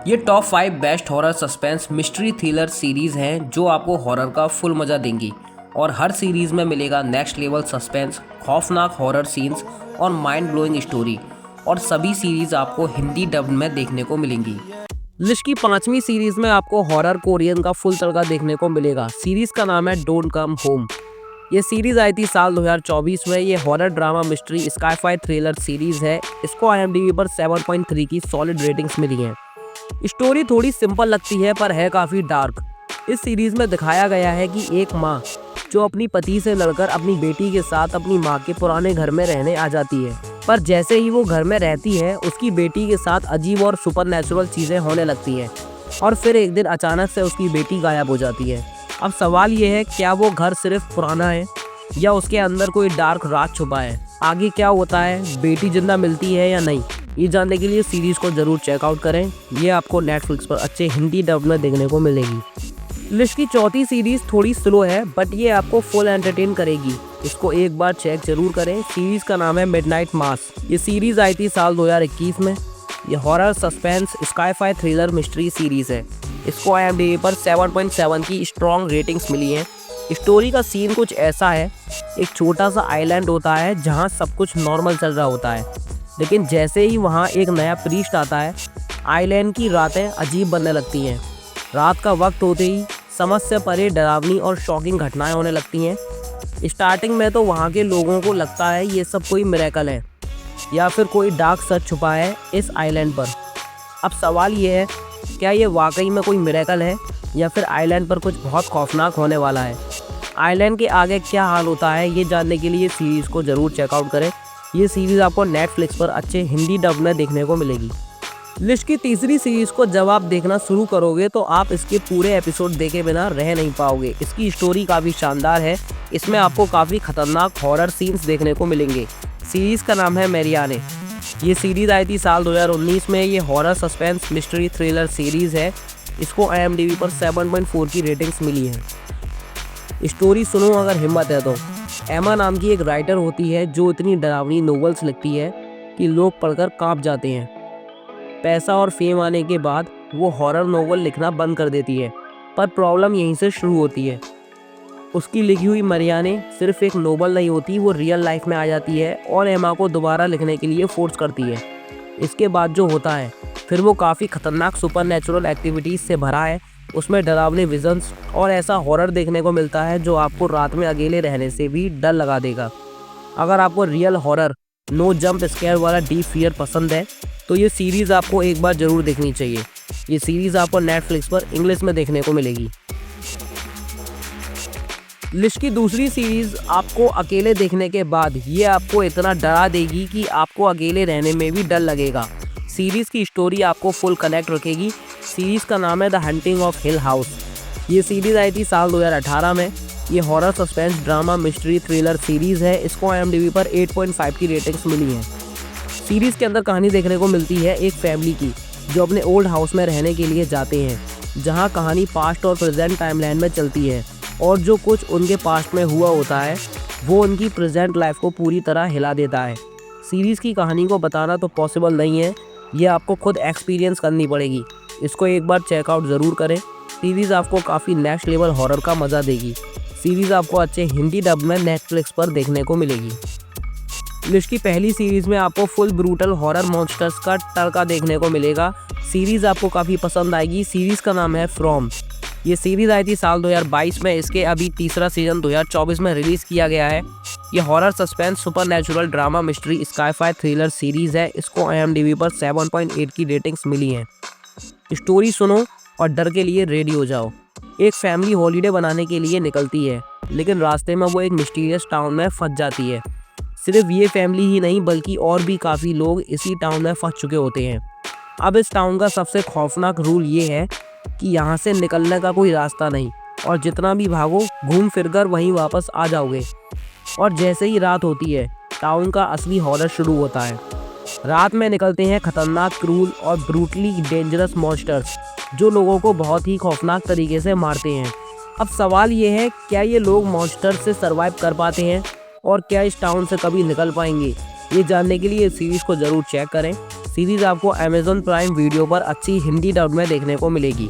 ये top 5 best horror suspense mystery thriller series हैं जो आपको हॉरर का फुल मज़ा देंगी और हर सीरीज में मिलेगा नेक्स्ट लेवल सस्पेंस, खौफनाक हॉरर सीन्स और माइंड ब्लोइंग स्टोरी। और सभी सीरीज आपको हिंदी डब में देखने को मिलेंगी। लिस्ट की 5वीं सीरीज में आपको हॉरर कोरियन का फुल तड़का देखने को मिलेगा। सीरीज का नाम है डोंट कम होम। ये सीरीज आई थी साल 2024 में। ये horror drama mystery sky-phi thriller series है। इसको IMDb पर 7.3 की सॉलिड रेटिंग्स मिली हैं। स्टोरी थोड़ी सिंपल लगती है पर है काफ़ी डार्क। इस सीरीज में दिखाया गया है कि एक माँ जो अपनी पति से लड़कर अपनी बेटी के साथ अपनी माँ के पुराने घर में रहने आ जाती है, पर जैसे ही वो घर में रहती है उसकी बेटी के साथ अजीब और सुपरनैचुरल चीज़ें होने लगती हैं और फिर एक दिन अचानक से उसकी बेटी गायब हो जाती है। अब सवाल ये है, क्या वो घर सिर्फ पुराना है या उसके अंदर कोई डार्क राज छुपा है? आगे क्या होता है, बेटी जिंदा मिलती है या नहीं, ये जानने के लिए सीरीज़ को ज़रूर चेकआउट करें। ये आपको नेटफ्लिक्स पर अच्छे हिंदी डब में देखने को मिलेगी। लिस्ट की 4थी सीरीज़ थोड़ी स्लो है बट ये आपको फुल एंटरटेन करेगी। इसको एक बार चेक जरूर करें। सीरीज़ का नाम है मिडनाइट मास। ये सीरीज़ आई थी साल 2021 में। ये horror suspense sky-phi thriller mystery series है। इसको IMDb पर 7.7 की स्ट्रॉन्ग रेटिंग्स मिली हैं। स्टोरी का सीन कुछ ऐसा है, एक छोटा सा आइलैंड होता है जहाँ सब कुछ नॉर्मल चल रहा होता है, लेकिन जैसे ही वहाँ एक नया प्रीस्ट आता है आइलैंड की रातें अजीब बनने लगती हैं। रात का वक्त होते ही समझ से परे डरावनी और शॉकिंग घटनाएं होने लगती हैं। स्टार्टिंग में तो वहाँ के लोगों को लगता है ये सब कोई मिरेकल है या फिर कोई डार्क सच छुपा है इस आइलैंड पर। अब सवाल ये है, क्या ये वाकई में कोई मिरेकल है या फिर आइलैंड पर कुछ बहुत खौफनाक होने वाला है? आइलैंड के आगे क्या हाल होता है, ये जानने के लिए सीरीज़ को ज़रूर चेकआउट करें। ये सीरीज़ आपको नेटफ्लिक्स पर अच्छे हिंदी डब में देखने को मिलेगी। लिस्ट की 3री सीरीज़ को जब आप देखना शुरू करोगे तो आप इसके पूरे एपिसोड देखे बिना रह नहीं पाओगे। इसकी स्टोरी काफ़ी शानदार है। इसमें आपको काफ़ी खतरनाक हॉरर सीन्स देखने को मिलेंगे। सीरीज़ का नाम है मैरियाने। ये सीरीज़ आई थी साल 2019 में। ये horror suspense mystery thriller series है। इसको IMDb पर 7.4 की रेटिंग्स मिली है। स्टोरी सुनो अगर हिम्मत है तो। एमा नाम की एक राइटर होती है जो इतनी डरावनी नोवेल्स लिखती है कि लोग पढ़कर कांप जाते हैं। पैसा और फेम आने के बाद वो हॉरर नोवेल लिखना बंद कर देती है, पर प्रॉब्लम यहीं से शुरू होती है। उसकी लिखी हुई मरियाने सिर्फ एक नोवेल नहीं होती, वो रियल लाइफ में आ जाती है और एमा को दोबारा लिखने के लिए फोर्स करती है। इसके बाद जो होता है फिर वो काफ़ी खतरनाक सुपरनैचुरल एक्टिविटीज़ से भरा है। उसमें डरावने विजन्स और ऐसा हॉरर देखने को मिलता है जो आपको रात में अकेले रहने से भी डर लगा देगा। अगर आपको real horror no jump scare वाला डीप फियर पसंद है तो ये सीरीज़ आपको एक बार ज़रूर देखनी चाहिए। ये सीरीज़ आपको नेटफ्लिक्स पर इंग्लिश में देखने को मिलेगी। लिस्ट की 2री सीरीज़ आपको अकेले देखने के बाद ये आपको इतना डरा देगी कि आपको अकेले रहने में भी डर लगेगा। सीरीज़ की स्टोरी आपको फुल कनेक्ट रखेगी। सीरीज़ का नाम है the hunting of hill house. ये सीरीज़ आई थी साल 2018 में। ये horror suspense drama mystery thriller series है। इसको IMDb पर 8.5 की रेटिंग्स मिली हैं। सीरीज़ के अंदर कहानी देखने को मिलती है एक फैमिली की जो अपने ओल्ड हाउस में रहने के लिए जाते हैं, जहां कहानी पास्ट और प्रेजेंट टाइमलाइन में चलती है और जो कुछ उनके पास्ट में हुआ होता है वो उनकी प्रेजेंट लाइफ को पूरी तरह हिला देता है। सीरीज़ की कहानी को बताना तो पॉसिबल नहीं है, ये आपको खुद एक्सपीरियंस करनी पड़ेगी। इसको एक बार चेकआउट ज़रूर करें। सीरीज़ आपको काफ़ी नेक्स्ट लेवल हॉरर का मज़ा देगी। सीरीज़ आपको अच्छे हिंदी डब में नेटफ्लिक्स पर देखने को मिलेगी। लिस्ट की पहली सीरीज़ में आपको फुल ब्रूटल हॉरर मॉन्स्टर्स का तड़का देखने को मिलेगा। सीरीज़ आपको काफ़ी पसंद आएगी। सीरीज़ का नाम है फ्रॉम। ये सीरीज़ आई थी साल 2022 में। इसके अभी 3रा सीजन 2024 में रिलीज़ किया गया है। ये horror suspense supernatural drama mystery sky-phi thriller series है। इसको IMDb पर 7.8 की रेटिंग्स मिली हैं। स्टोरी सुनो और डर के लिए रेडी हो जाओ। एक फैमिली हॉलीडे बनाने के लिए निकलती है, लेकिन रास्ते में वो एक मिस्टीरियस टाउन में फंस जाती है। सिर्फ ये फैमिली ही नहीं बल्कि और भी काफ़ी लोग इसी टाउन में फंस चुके होते हैं। अब इस टाउन का सबसे खौफनाक रूल ये है कि यहाँ से निकलने का कोई रास्ता नहीं और जितना भी भागो घूम फिर कर वहीं वापस आ जाओगे। और जैसे ही रात होती है टाउन का असली हॉरर शुरू होता है। रात में निकलते हैं खतरनाक, क्रूल और ब्रूटली डेंजरस मॉन्स्टर्स जो लोगों को बहुत ही खौफनाक तरीके से मारते हैं। अब सवाल ये है, क्या ये लोग मॉन्स्टर्स से सर्वाइव कर पाते हैं और क्या इस टाउन से कभी निकल पाएंगे? ये जानने के लिए इस सीरीज़ को ज़रूर चेक करें। सीरीज़ आपको अमेज़ॉन प्राइम वीडियो पर अच्छी हिंदी डब में देखने को मिलेगी।